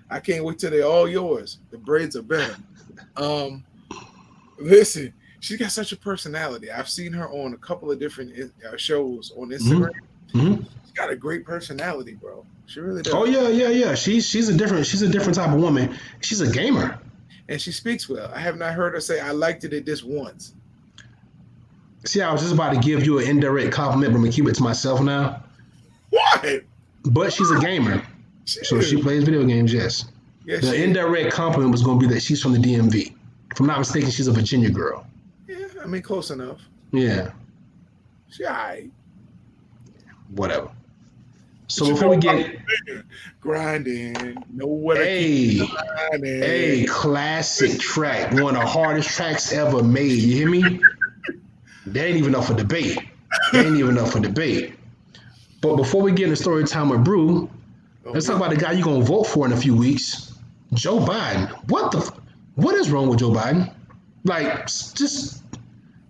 I can't wait till they're all yours. The braids are better. Listen, she's got such a personality. I've seen her on a couple of different shows on Instagram.
Mm-hmm.
She's got a great personality, bro. She really does.
Oh yeah. She's a different type of woman. She's a gamer.
And she speaks well. I have not heard her say, I liked it at this once.
See, I was just about to give you an indirect compliment, but I'm going to keep it to myself now.
What?
But she's a gamer. So she plays video games, yes. The indirect compliment was going to be that she's from the DMV. If I'm not mistaken, she's a Virginia girl.
Yeah, I mean, close enough.
Yeah.
She all right.
Whatever. So before we get
grinding, know what
Hey, classic track, one of the hardest tracks ever made. You hear me? That ain't even up for debate. But before we get into story time with Brew, let's talk about the guy you're gonna vote for in a few weeks, Joe Biden. What is wrong with Joe Biden? Like, just.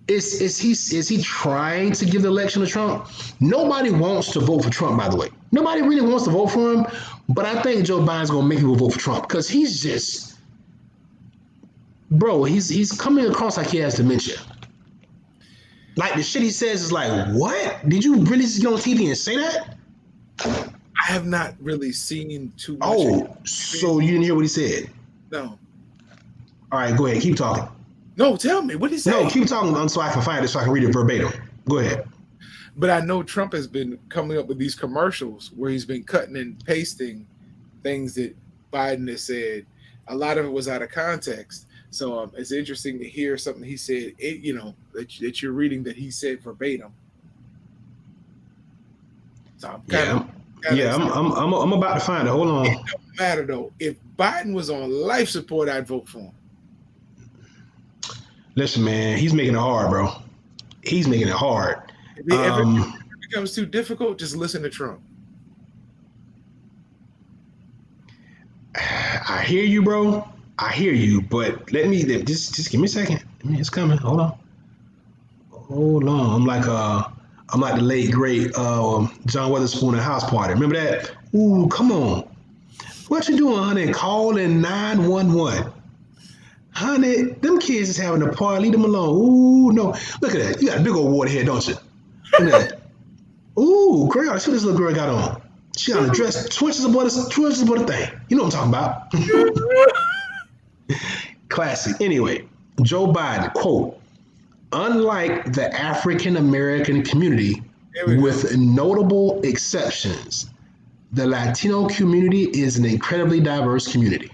Is he trying to give the election to Trump? Nobody wants to vote for Trump, by the way. Nobody really wants to vote for him, but I think Joe Biden's gonna make people vote for Trump because he's just, bro. He's coming across like he has dementia. Like the shit he says is like, what? Did you really just get on TV and say that?
I have not really seen too much.
Oh, so you didn't hear what he said?
No.
All right, go ahead. Keep talking.
No, tell me. What did he
No,
say?
keep talking so I can find it so I can read it verbatim. Go ahead.
But I know Trump has been coming up with these commercials where he's been cutting and pasting things that Biden has said. A lot of it was out of context. So it's interesting to hear something he said, that you're reading that he said verbatim. So I'm kind
Yeah,
of
I'm about to find it. Hold on.
It don't matter though. If Biden was on life support, I'd vote for him.
Listen, man, he's making it hard, bro. He's making it hard.
If it becomes too difficult, just listen to Trump.
I hear you, bro. I hear you, but let me just give me a second. It's coming. Hold on. I'm like the late great John Witherspoon at House Party. Remember that? Ooh, come on. What you doing, honey? Calling 911. Honey, them kids is having a party. Leave them alone. Ooh, no. Look at that. You got a big old water head, don't you? Look at that. Ooh, girl, that's what this little girl got on. She got a dress, twinges about the thing. You know what I'm talking about. Classic. Anyway, Joe Biden, quote, unlike the African American community, with notable exceptions, the Latino community is an incredibly diverse community.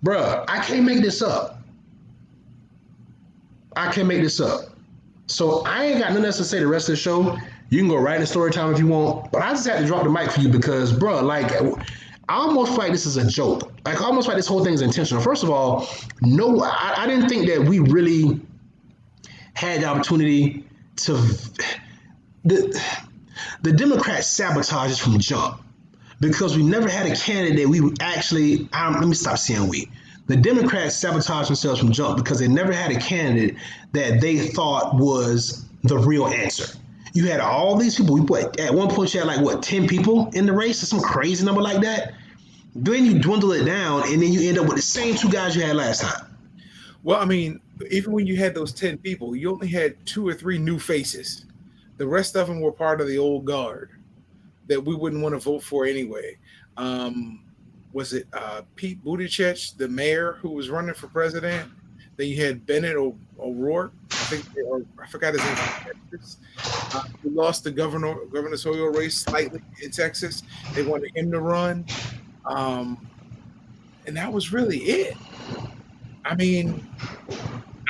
Bruh, I can't make this up. So I ain't got nothing else to say the rest of the show. You can go right in story time if you want, but I just had to drop the mic for you because, bruh, like, I almost feel like this is a joke. Like, I almost feel like this whole thing is intentional. First of all, no, I didn't think that we really had the opportunity to. The Democrats sabotage us from jump because we never had a candidate we actually. Let me stop saying we. The Democrats sabotaged themselves from jump because they never had a candidate that they thought was the real answer. You had all these people. At one point, you had like what 10 people in the race or some crazy number like that. Then you dwindle it down, and then you end up with the same two guys you had last time.
Well, I mean, even when you had those 10 people, you only had 2 or 3 new faces. The rest of them were part of the old guard that we wouldn't want to vote for anyway. Was it Pete Buttigieg, the mayor who was running for president? Then you had Bennett O'Rourke, I forgot his name. He lost the gubernatorial race slightly in Texas. They wanted him to run, and that was really it. I mean,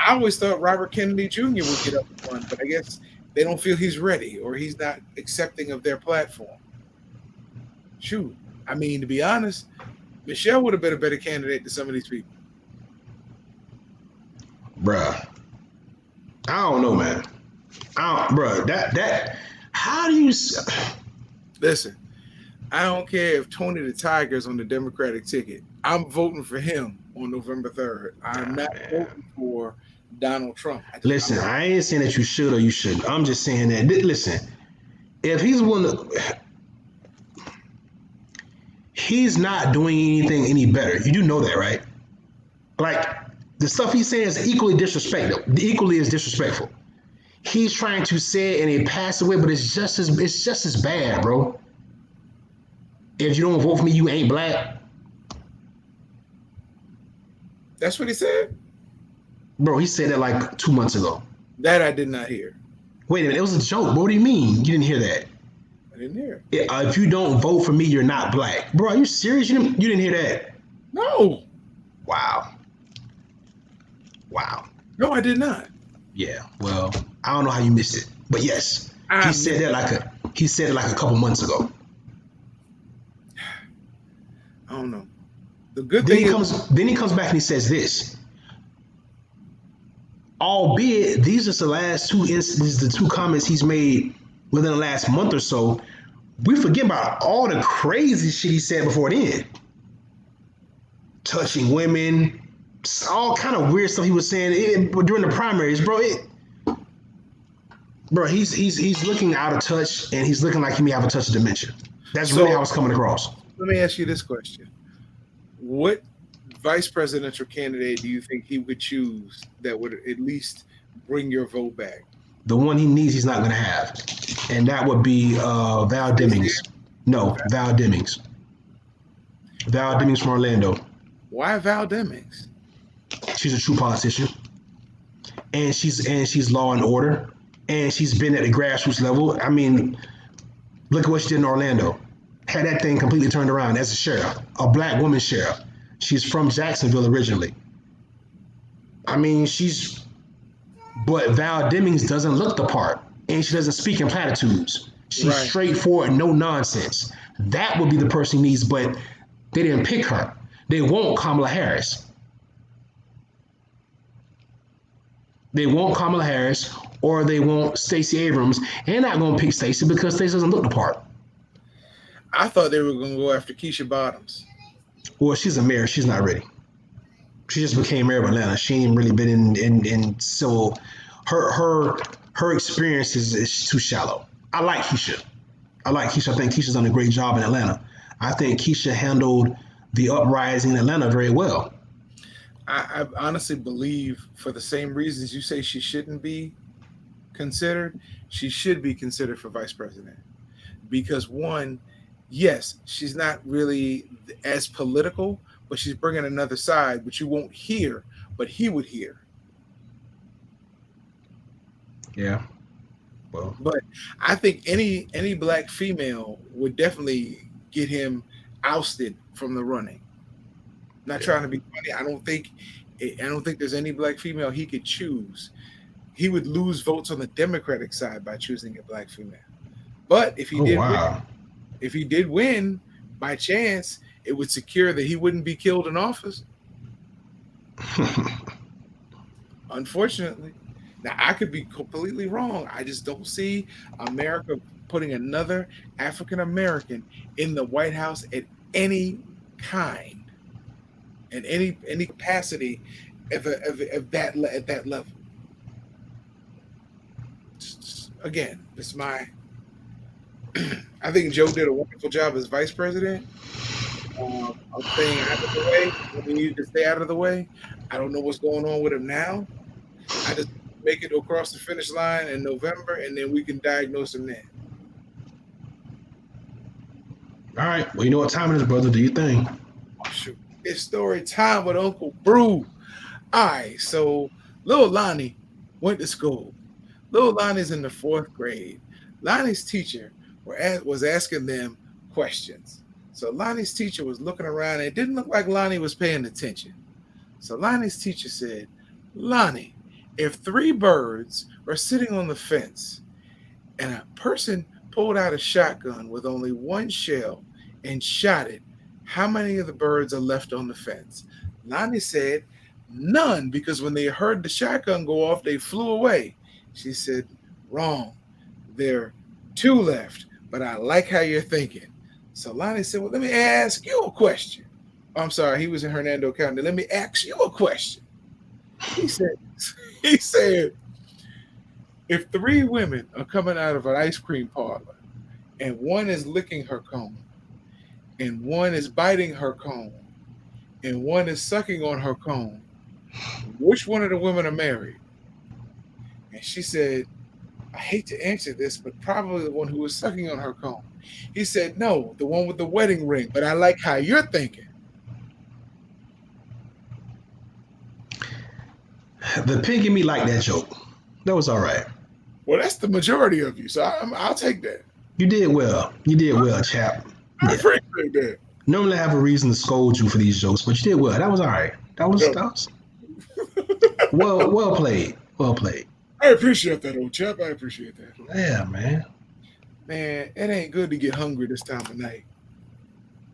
I always thought Robert Kennedy Jr. would get up and run, but I guess they don't feel he's ready or he's not accepting of their platform. Shoot, I mean, to be honest, Michelle would have been a better candidate than some of these people.
Bruh, I don't know, man. Bruh, that how do you
listen? I don't care if Tony the Tiger's on the Democratic ticket. I'm voting for him on November 3rd. I'm not voting for Donald Trump.
Listen, I ain't saying that you should or you shouldn't. I'm just saying that. Listen, if he's one of he's not doing anything any better. You do know that, right? Like the stuff he's saying is equally disrespectful. He's trying to say it in a passive way, but it's just as bad, bro. If you don't vote for me, you ain't black.
That's what he said?
Bro, he said that like 2 months ago.
That I did not hear.
Wait a minute, it was a joke. What do you mean? You didn't hear that?
I didn't hear.
If you don't vote for me, you're not black. Bro, are you serious? You didn't hear that?
No.
Wow.
No, I did not.
Yeah, well, I don't know how you missed it. But yes, he said it like a couple months ago.
I don't know. The good thing
then he comes back and he says this. Albeit these are the last two instances, the two comments he's made within the last month or so. We forget about all the crazy shit he said before then. Touching women, all kind of weird stuff he was saying during the primaries, bro. He's looking out of touch, and he's looking like he may have a touch of dementia. That's really how it's coming across.
Let me ask you this question: what vice presidential candidate do you think he would choose that would at least bring your vote back?
The one he needs, he's not going to have. And that would be Val Demings. No, Val Demings. Val Demings from Orlando.
Why Val Demings?
She's a true politician. And she's law and order. And she's been at the grassroots level. I mean, look at what she did in Orlando. Had that thing completely turned around as a sheriff, a black woman sheriff. She's from Jacksonville originally. I mean, but Val Demings doesn't look the part, and she doesn't speak in platitudes. She's straightforward, no nonsense. That would be the person he needs, but they didn't pick her. They want Kamala Harris. They want Kamala Harris, or they want Stacey Abrams. They're not going to pick Stacey because Stacey doesn't look the part.
I thought they were going to go after Keisha Bottoms.
Well, she's a mayor. She's not ready. She just became mayor of Atlanta. She ain't really been in civil. Her experience is too shallow. I like Keisha. I think Keisha's done a great job in Atlanta. I think Keisha handled the uprising in Atlanta very well.
I honestly believe, for the same reasons you say she shouldn't be considered, she should be considered for vice president. Because one, yes, she's not really as political, but she's bringing another side, which you won't hear, but he would hear.
Yeah. Well,
but I think any black female would definitely get him ousted from the running. Not trying to be funny. I don't think there's any black female he could choose. He would lose votes on the Democratic side by choosing a black female. But if he did win by chance, it would secure that he wouldn't be killed in office. Unfortunately. Now, I could be completely wrong. I just don't see America putting another African American in the White House at any kind, in any capacity, at that level. Again, it's my. I think Joe did a wonderful job as vice president. I'm staying out of the way. We need to stay out of the way. I don't know what's going on with him now. I just make it across the finish line in November, and then we can diagnose him then.
All right. Well, you know what time it is, brother. Do your thing.
Oh, shoot. It's story time with Uncle Brew. All right. So little Lonnie went to school. Little Lonnie's in the 4th grade. Lonnie's teacher was asking them questions. So Lonnie's teacher was looking around, and it didn't look like Lonnie was paying attention. So Lonnie's teacher said, Lonnie, if 3 birds were sitting on the fence and a person pulled out a shotgun with only 1 shell and shot it, how many of the birds are left on the fence? Lonnie said, none, because when they heard the shotgun go off, they flew away. She said, wrong. There are 2 left, but I like how you're thinking. So Lonnie said, well, let me ask you a question. I'm sorry, he was in Hernando County. Let me ask you a question. He said, if 3 women are coming out of an ice cream parlor and one is licking her cone and one is biting her cone and one is sucking on her cone, which one of the women are married? And she said, I hate to answer this, but probably the one who was sucking on her cone. He said, no, the one with the wedding ring, but I like how you're thinking.
The pig in me liked that joke. That was all right.
Well, that's the majority of you, so I'll take that.
You did well. You did well, chap.
I appreciate that.
Normally I have a reason to scold you for these jokes, but you did well. That was all right. That was well played. Well played.
I appreciate that, old chap. I appreciate that.
Yeah, man.
Man, it ain't good to get hungry this time of night.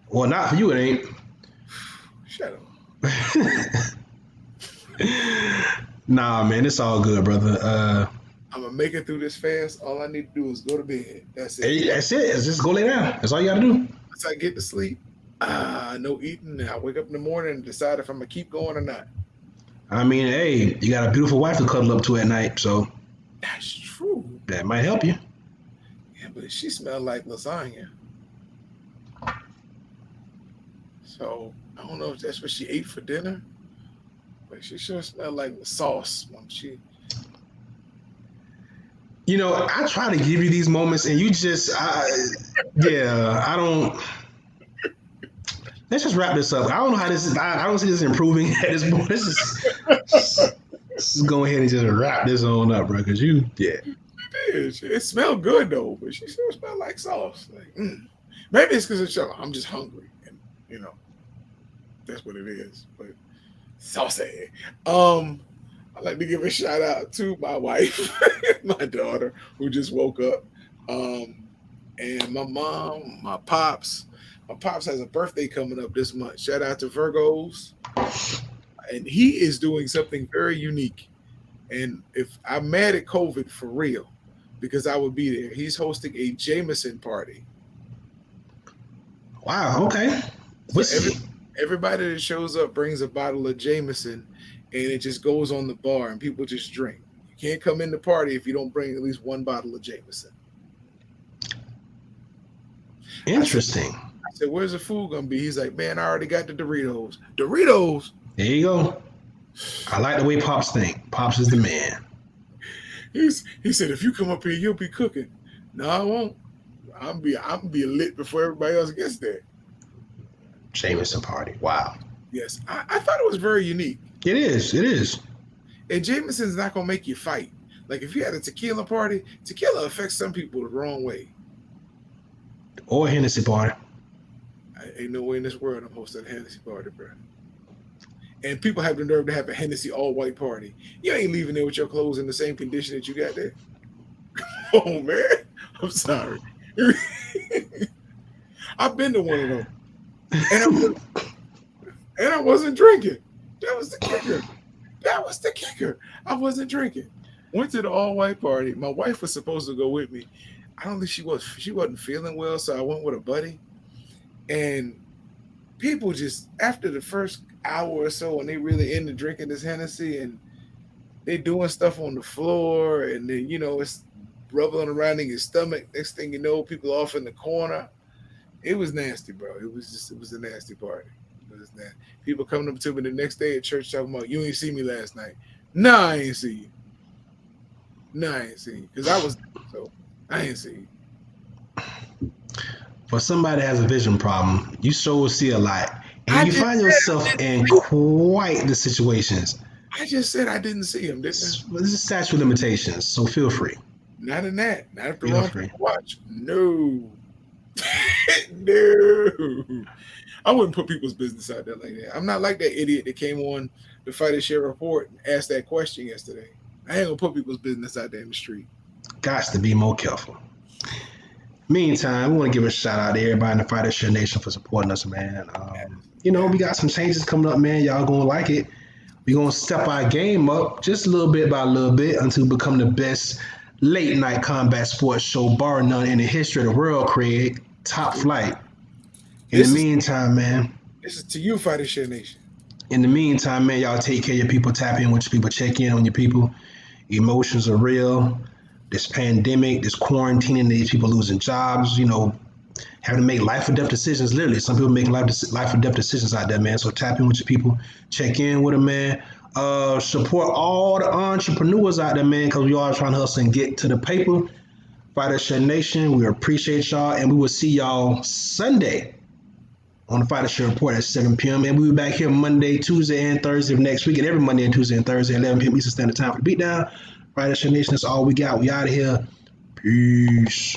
Well, not for you, it ain't.
Shut up.
Nah, man, it's all good, brother.
I'm gonna make it through this fast. All I need to do is go to bed. That's it.
Hey, that's it. It's just go lay down. That's all you gotta do.
Once I get to sleep, no eating. And I wake up in the morning and decide if I'm gonna keep going or not.
I mean, hey, you got a beautiful wife to cuddle up to at night, so
that's true.
That might help you.
Yeah, but she smelled like lasagna. So I don't know if that's what she ate for dinner, but she sure smelled like the sauce when she.
You know, I try to give you these moments, and you just, I don't. Let's just wrap this up. I don't know how this is. I don't see this improving at this point. Let's go ahead and just wrap this on up, bro. Because
It smelled good though, but she still smelled like sauce. Like, maybe it's because I'm just hungry, and you know that's what it is. But saucy. I'd like to give a shout out to my wife, my daughter, who just woke up, and my mom, my pops. My pops has a birthday coming up this month. Shout out to Virgos, and he is doing something very unique. And if I'm mad at COVID for real, because I would be there. He's hosting a Jameson party.
wow, okay.
So everybody that shows up brings a bottle of Jameson, and it just goes on the bar, and people just drink. You can't come in the party if you don't bring at least one bottle of Jameson.
Interesting.
I said, "Where's the food gonna be?" He's like, "Man, I already got the Doritos." Doritos.
There you go. I like the way Pops think. Pops is the man.
He said, "If you come up here, you'll be cooking." No, I won't. I'm be lit before everybody else gets there.
Jameson party. Wow.
Yes, I thought it was very unique.
It is. It is.
And Jameson's not gonna make you fight. Like if you had a tequila party, tequila affects some people the wrong way.
Or a Hennessy party.
Ain't no way in this world I'm hosting a Hennessy party, bro. And people have the nerve to have a Hennessy all-white party. You ain't leaving there with your clothes in the same condition that you got there. Oh man, I'm sorry. I've been to one of them, and I wasn't drinking. That was the kicker. That was the kicker. I wasn't drinking. Went to the all-white party. My wife was supposed to go with me. I don't think she was. She wasn't feeling well, so I went with a buddy. And people just after the first hour or so, when they really into drinking this Hennessy, and they doing stuff on the floor, and then it's rubbing around in your stomach. Next thing you know, people off in the corner. It was nasty, bro. It was a nasty party. It was nasty. People coming up to me the next day at church talking about, "You ain't see me last night." Nah, I ain't see you. Nah, I ain't see you. Because I was so I ain't see you.
For somebody that has a vision problem, you sure will see a lot. And you find yourself in quite the situations.
I just said I didn't see him, didn't I?
This is statute of limitations, so feel free.
Not in that. Not if the
Feel
wrong
free.
people watch. No. No. I wouldn't put people's business out there like that. I'm not like that idiot that came on the Fighter Share Report and asked that question yesterday. I ain't gonna put people's business out there in the street.
Got to be more careful. Meantime, we want to give a shout out to everybody in the Fighter Share Nation for supporting us, man. We got some changes coming up, man. Y'all gonna like it. We're gonna step our game up just a little bit by a little bit until we become the best late night combat sports show, bar none, in the history of the world, Craig. Top flight. In the meantime, man.
This is to you, Fighter Share Nation.
In the meantime, man, y'all take care of your people, tap in with your people, check in on your people. Emotions are real. This pandemic, this quarantining, these people losing jobs, having to make life or death decisions. Literally, some people making life or death decisions out there, man. So tap in with your people, check in with them, man. Support all the entrepreneurs out there, man, because we all trying to hustle and get to the paper. Fighter Share Nation, we appreciate y'all, and we will see y'all Sunday on the Fighter Share Report at 7 p.m. And we'll be back here Monday, Tuesday, and Thursday of next week, and every Monday and Tuesday and Thursday at 11 p.m. Eastern Standard Time for the Beatdown. Fighter Share Nation, that's all we got. We out of here. Peace.